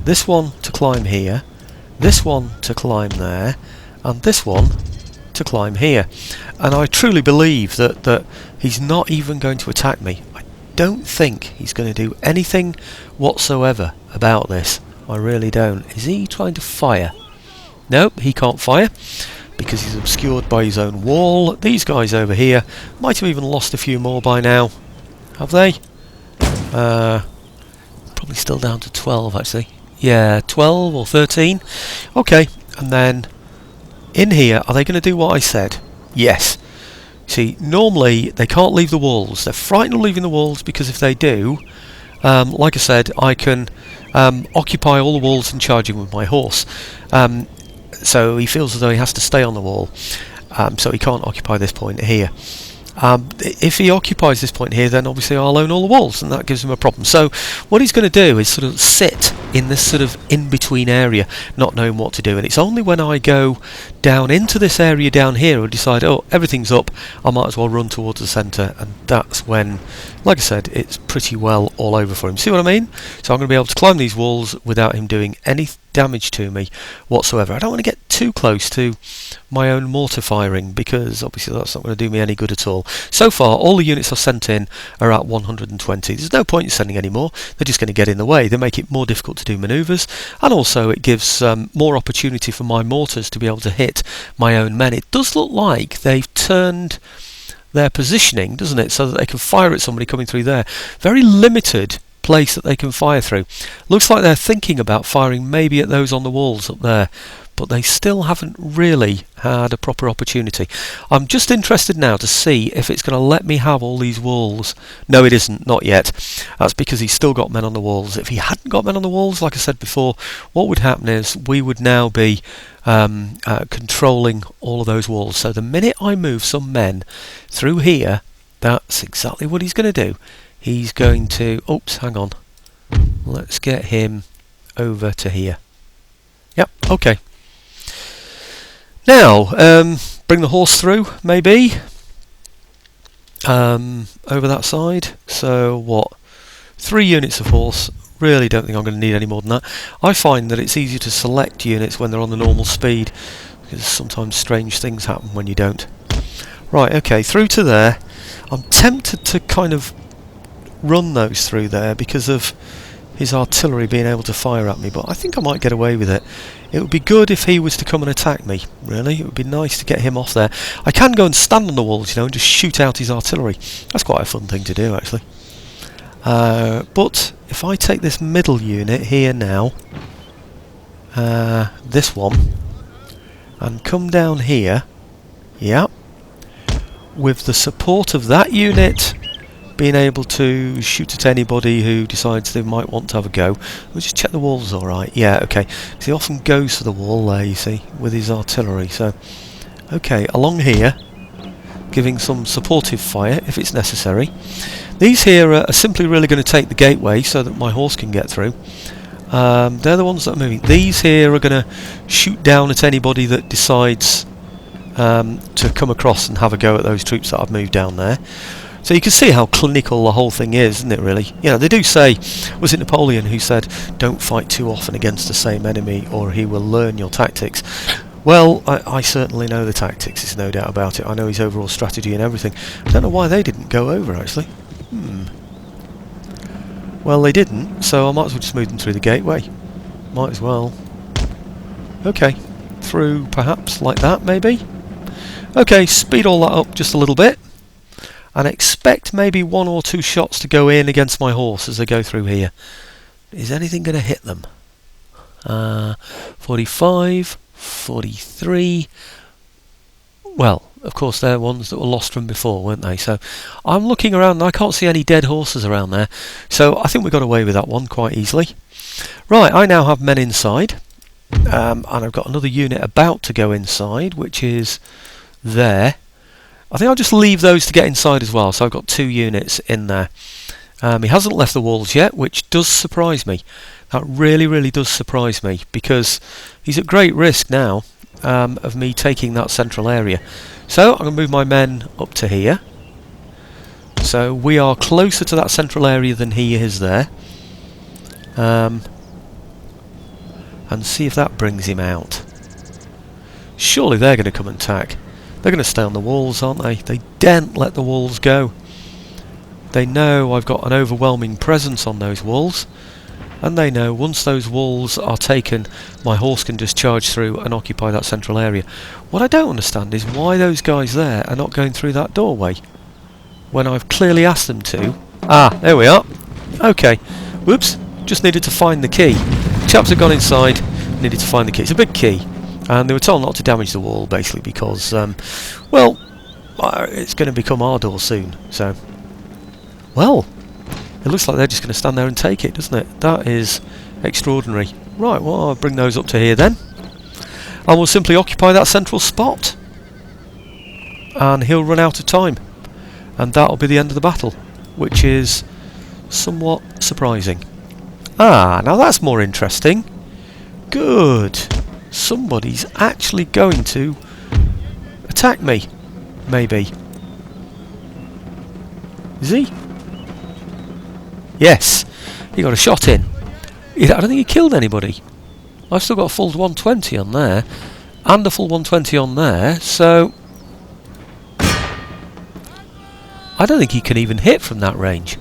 this one to climb here, this one to climb there, and this one to climb here. And I truly believe that he's not even going to attack me. I don't think he's going to do anything whatsoever about this. I really don't. Is he trying to fire? Nope, he can't fire because he's obscured by his own wall. These guys over here might have even lost a few more by now. Have they? Probably still down to 12 actually. Yeah, 12 or 13. Okay, and then in here, are they going to do what I said? Yes. See, normally they can't leave the walls. They're frightened of leaving the walls because if they do, like I said, I can occupy all the walls and charge him with my horse. So he feels as though he has to stay on the wall. So he can't occupy this point here. If he occupies this point here, then obviously I'll own all the walls, and that gives him a problem. So what he's going to do is sort of sit in this sort of in-between area, not knowing what to do. And it's only when I go down into this area down here and decide, oh, everything's up, I might as well run towards the centre, and that's when, like I said, it's pretty well all over for him. See what I mean? So I'm going to be able to climb these walls without him doing any damage to me whatsoever. I don't want to get too close to my own mortar firing because obviously that's not going to do me any good at all. So far all the units I've sent in are at 120. There's no point in sending any more. They're just going to get in the way. They make it more difficult to do manoeuvres, and also it gives more opportunity for my mortars to be able to hit my own men. It does look like they've turned their positioning, doesn't it, so that they can fire at somebody coming through there. Very limited place that they can fire through. Looks like they're thinking about firing maybe at those on the walls up there, but they still haven't really had a proper opportunity. I'm just interested now to see if it's going to let me have all these walls. No, it isn't, not yet. That's because he's still got men on the walls. If he hadn't got men on the walls, like I said before, what would happen is we would now be controlling all of those walls. So the minute I move some men through here, that's exactly what he's going to do. He's going to... Oops, hang on. Let's get him over to here. Yep, okay. Now, bring the horse through, maybe. Over that side. So, what? 3 units of horse. Really don't think I'm going to need any more than that. I find that it's easier to select units when they're on the normal speed, because sometimes strange things happen when you don't. Right, okay, through to there. I'm tempted to kind of run those through there because of his artillery being able to fire at me, but I think I might get away with it. It would be good if he was to come and attack me, really. It would be nice to get him off there. I can go and stand on the walls, and just shoot out his artillery. That's quite a fun thing to do, actually. But if I take this middle unit here now, this one, and come down here, yeah, with the support of that unit being able to shoot at anybody who decides they might want to have a go. We'll just check the wall's alright. Yeah, okay. So he often goes for the wall there, you see, with his artillery. So, okay, along here, giving some supportive fire if it's necessary. These here are simply really going to take the gateway so that my horse can get through. They're the ones that are moving. These here are going to shoot down at anybody that decides to come across and have a go at those troops that I've moved down there. So you can see how clinical the whole thing is, isn't it, really? You know, they do say, was it Napoleon who said, don't fight too often against the same enemy or he will learn your tactics. Well, I certainly know the tactics, there's no doubt about it. I know his overall strategy and everything. I don't know why they didn't go over, actually. Well, they didn't, so I might as well just move them through the gateway. Might as well. Okay, through perhaps like that, maybe? Okay, speed all that up just a little bit. And expect maybe 1 or 2 shots to go in against my horse as they go through here. Is anything going to hit them? 45, 43. Well, of course they're ones that were lost from before, weren't they? So I'm looking around and I can't see any dead horses around there. So I think we got away with that one quite easily. Right, I now have men inside. And I've got another unit about to go inside, which is there. I think I'll just leave those to get inside as well, so I've got 2 units in there. He hasn't left the walls yet, which does surprise me. That really, really does surprise me, because he's at great risk now of me taking that central area. So I'm going to move my men up to here. So we are closer to that central area than he is there. And see if that brings him out. Surely they're going to come and attack. They're going to stay on the walls, aren't they? They daren't let the walls go. They know I've got an overwhelming presence on those walls, and they know once those walls are taken, my horse can just charge through and occupy that central area. What I don't understand is why those guys there are not going through that doorway when I've clearly asked them to. Ah, there we are. Okay. Whoops. Just needed to find the key. Chaps have gone inside, needed to find the key. It's a big key. And they were told not to damage the wall, basically, because, well, it's going to become our door soon. So, well, it looks like they're just going to stand there and take it, doesn't it? That is extraordinary. Right, well, I'll bring those up to here then. And we'll simply occupy that central spot. And he'll run out of time. And that'll be the end of the battle, which is somewhat surprising. Ah, now that's more interesting. Good. Somebody's actually going to attack me, maybe. Is he? Yes, he got a shot in. I don't think he killed anybody. I've still got a full 120 on there, and a full 120 on there, so I don't think he can even hit from that range.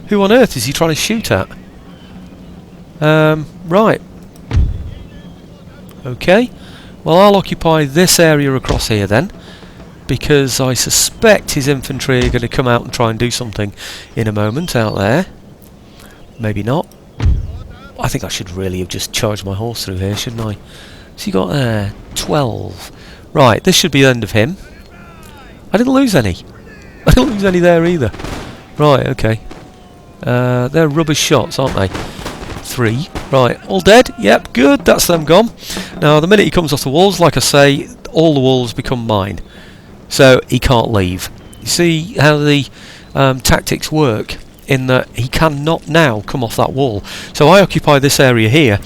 Who on earth is he trying to shoot at? Right. Okay, well I'll occupy this area across here then, because I suspect his infantry are going to come out and try and do something in a moment out there. Maybe not. I think I should really have just charged my horse through here, shouldn't I? So you got there, 12. Right, this should be the end of him. I didn't lose any. I didn't lose any there either. Right, okay. They're rubbish shots, aren't they? 3. Right, all dead? Yep, good, that's them gone. Now, the minute he comes off the walls, like I say, all the walls become mine. So, he can't leave. You see how the tactics work, in that he cannot now come off that wall. So I occupy this area here,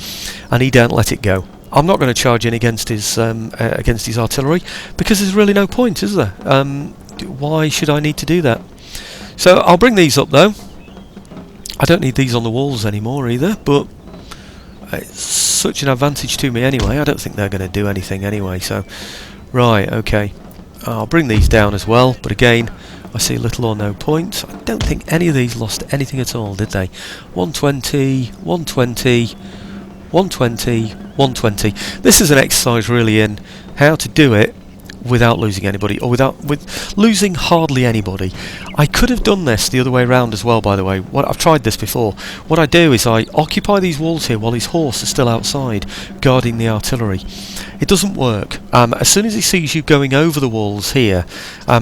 and he don't let it go. I'm not going to charge in against his artillery, because there's really no point, is there? Why should I need to do that? So, I'll bring these up, though. I don't need these on the walls anymore either, but it's such an advantage to me anyway. I don't think they're going to do anything anyway, so right, okay. I'll bring these down as well, but again, I see little or no point. I don't think any of these lost anything at all, did they? 120, 120, 120, 120. This is an exercise really in how to do it without losing anybody, or with losing hardly anybody. I could have done this the other way around as well, by the way. I've tried this before. What I do is I occupy these walls here while his horse is still outside guarding the artillery. It doesn't work. As soon as he sees you going over the walls here,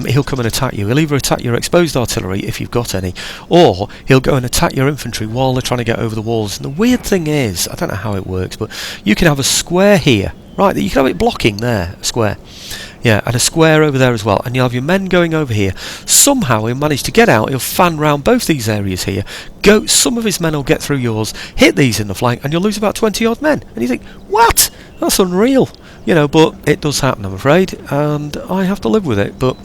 he'll come and attack you. He'll either attack your exposed artillery, if you've got any, or he'll go and attack your infantry while they're trying to get over the walls. And the weird thing is, I don't know how it works, but you can have a square here, right, you can have it blocking there, a square. Yeah, and a square over there as well, and you'll have your men going over here. Somehow he'll manage to get out, he'll fan round both these areas here, some of his men will get through yours, hit these in the flank, and you'll lose about 20 odd men. And you think, what? That's unreal. You know, but it does happen, I'm afraid, and I have to live with it. But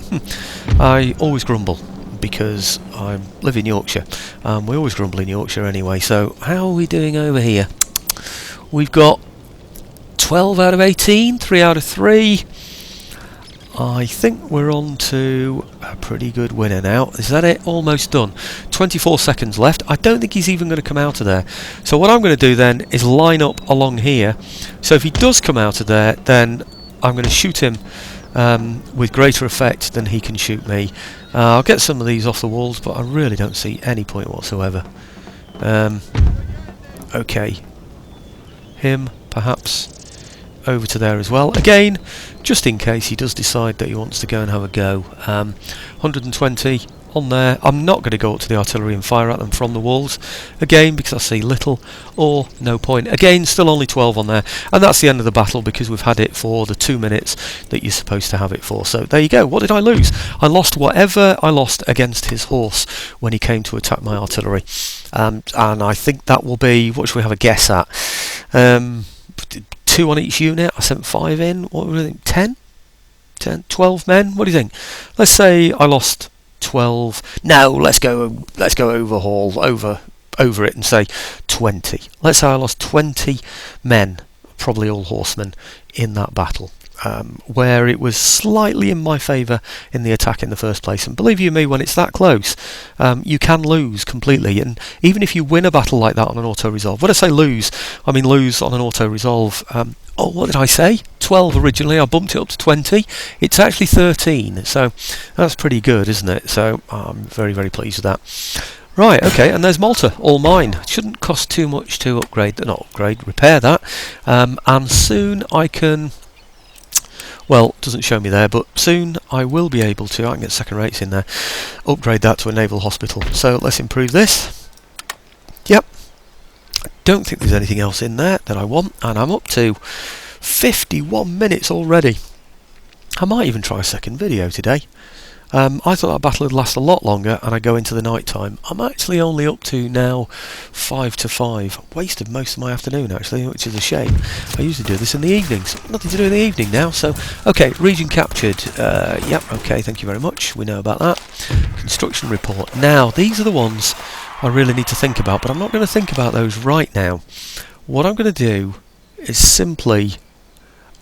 I always grumble because I live in Yorkshire. We always grumble in Yorkshire anyway. So how are we doing over here? We've got 12 out of 18, 3 out of 3. I think we're on to a pretty good winner now. Is that it? Almost done. 24 seconds left. I don't think he's even going to come out of there. So what I'm going to do then is line up along here. So if he does come out of there, then I'm going to shoot him with greater effect than he can shoot me. I'll get some of these off the walls, but I really don't see any point whatsoever. Okay. Him, perhaps over to there as well. Again, just in case he does decide that he wants to go and have a go. 120 on there. I'm not going to go up to the artillery and fire at them from the walls. Again, because I see little or no point. Again, still only 12 on there. And that's the end of the battle because we've had it for the 2 minutes that you're supposed to have it for. So there you go. What did I lose? I lost whatever I lost against his horse when he came to attack my artillery. And I think that will be, what should we have a guess at? 2 on each unit. I sent 5 in. What do you think? 10? 12 men? What do you think? Let's say I lost 12. No, let's go overhaul over it and say 20. Let's say I lost 20 men, probably all horsemen, in that battle. Where it was slightly in my favour in the attack in the first place. And believe you me, when it's that close, you can lose completely. And even if you win a battle like that on an auto-resolve, when I say lose, I mean lose on an auto-resolve. Oh, what did I say? 12 originally, I bumped it up to 20. It's actually 13, so that's pretty good, isn't it? So I'm very, very pleased with that. Right, okay, and there's Malta, all mine. Shouldn't cost too much to repair that. And soon I can... Well, it doesn't show me there, but soon I will be able to, I can get second rates in there, upgrade that to a naval hospital. So let's improve this. Yep. I don't think there's anything else in there that I want, and I'm up to 51 minutes already. I might even try a second video today. I thought that battle would last a lot longer and I go into the night time. I'm actually only up to now 5 to 5. Wasted most of my afternoon actually, which is a shame. I usually do this in the evenings. Nothing to do in the evening now, so... Okay, region captured. Yep, okay, thank you very much. We know about that. Construction report. Now, these are the ones I really need to think about, but I'm not going to think about those right now. What I'm going to do is simply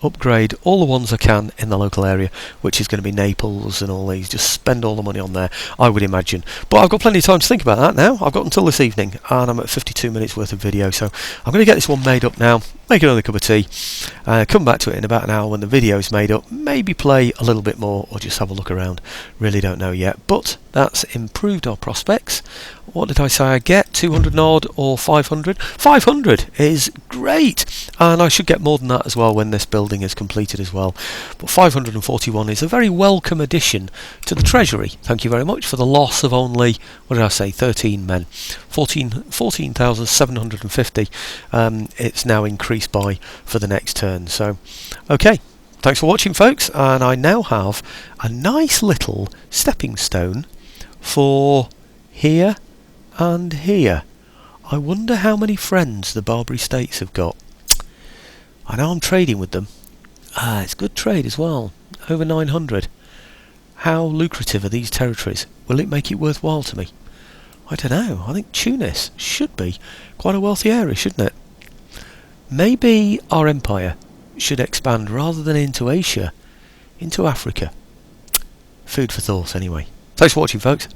upgrade all the ones I can in the local area, which is going to be Naples and all these. Just spend all the money on there, I would imagine. But I've got plenty of time to think about that now. I've got until this evening, and I'm at 52 minutes worth of video, so I'm going to get this one made up now, make another cup of tea, come back to it in about an hour when the video is made up, maybe play a little bit more or just have a look around. Really don't know yet, but that's improved our prospects. What did I say I get? 200 odd or 500? 500 is great, and I should get more than that as well when this building is completed as well. But 541 is a very welcome addition to the treasury. Thank you very much for the loss of only, what did I say, 13 men. 14,750 it's now increased by for the next turn. So, okay. Thanks for watching, folks, and I now have a nice little stepping stone for here and here. I wonder how many friends the Barbary States have got. I know I'm trading with them. It's good trade as well. Over 900. How lucrative are these territories? Will it make it worthwhile to me? I don't know. I think Tunis should be quite a wealthy area, shouldn't it? Maybe our empire should expand rather than into Asia, into Africa. Food for thought anyway. Thanks for watching, folks.